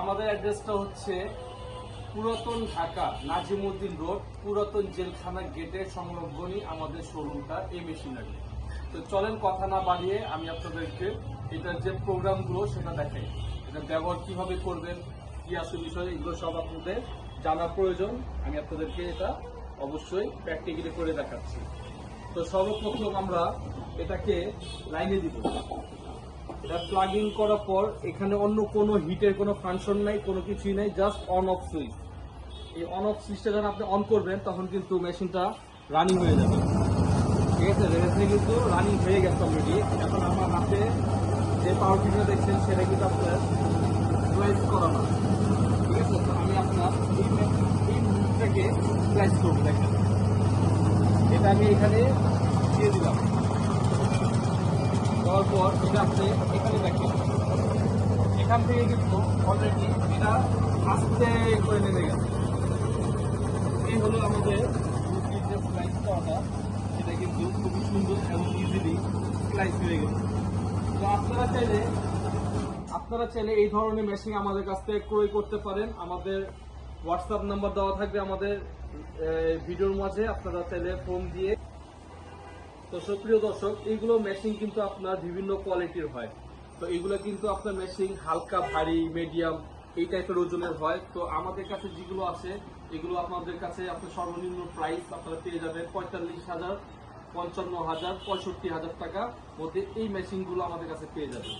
আমাদের অ্যাড্রেসটা হচ্ছে পুরাতন ঢাকা নাজিমউদ্দিন রোড, পুরাতন জেলখানা গেটের সংলগ্নই আমাদের শোরুমটা এই মেশিনারি। তো চলেন কথা না বাড়িয়ে আমি আপনাদেরকে এটার যে প্রোগ্রামগুলো সেটা দেখাই, এটা ব্যবহার কিভাবে করবেন, কি আছে বিষয়, এগুলো সব আপনাদের জানা প্রয়োজন। আমি আপনাদেরকে এটা অবশ্যই প্র্যাকটিক্যালি করে দেখাচ্ছি। তো সর্বপ্রথম আমরা এটাকে লাইনে দিব। এটা প্লাগ ইন করার পর এখানে অন্য কোনো হিটের কোনো ফাংশন নাই, কোনো কিছুই নাই, জাস্ট অন অফ সুইচ। এই অন অফ সুইচটা যখন আপনি অন করবেন তখন কিন্তু মেশিনটা রানিং হয়ে যাবে। ঠিক আছে, মেশিনে কিন্তু রানিং হয়ে গেছে অলরেডি। এখন আমার হাতে যে পাওয়ার ফিল্টার দেখছেন সেটা কিন্তু আপনার স্লাইস করা না। ঠিক আছে, তো আমি আপনার এই মুখটাকে স্লাইস করবো। দেখেন, এটা আমি এখানে দিয়ে দিলাম। দেওয়ার পর এটা আপনি এখানে দেখেন, এখান থেকে কিন্তু অলরেডি এটা আস্তে করে নেমে গেছে। এই হলো আমাদের মুরগির যে স্লাইস করাটা, সেটা কিন্তু খুবই সুন্দর এবং ইজিলি স্লাইস হয়ে গেছে। তো আপনারা চাইলে এই ধরনের মেশিন আমাদের কাছ থেকে ক্রয় করতে পারেন। আমাদের হোয়াটসঅ্যাপ নাম্বার দেওয়া থাকবে আমাদের ভিডিওর মাঝে, আপনারা চাইলে ফোন দিয়ে। তো সুপ্রিয় দর্শক, এইগুলো মেশিন কিন্তু আপনার বিভিন্ন কোয়ালিটির হয়। তো এইগুলো কিন্তু আপনার মেশিন হালকা, ভারী, মিডিয়াম এই টাইপের ওজনের হয়। তো আমাদের কাছে যেগুলো আছে এগুলো আপনাদের কাছে আপনার সর্বনিম্ন প্রাইস আপনারা পেয়ে যাবেন 45,000, 55,000, 65,000 টাকা মধ্যে এই মেশিনগুলো আমাদের কাছে পেয়ে যাবেন।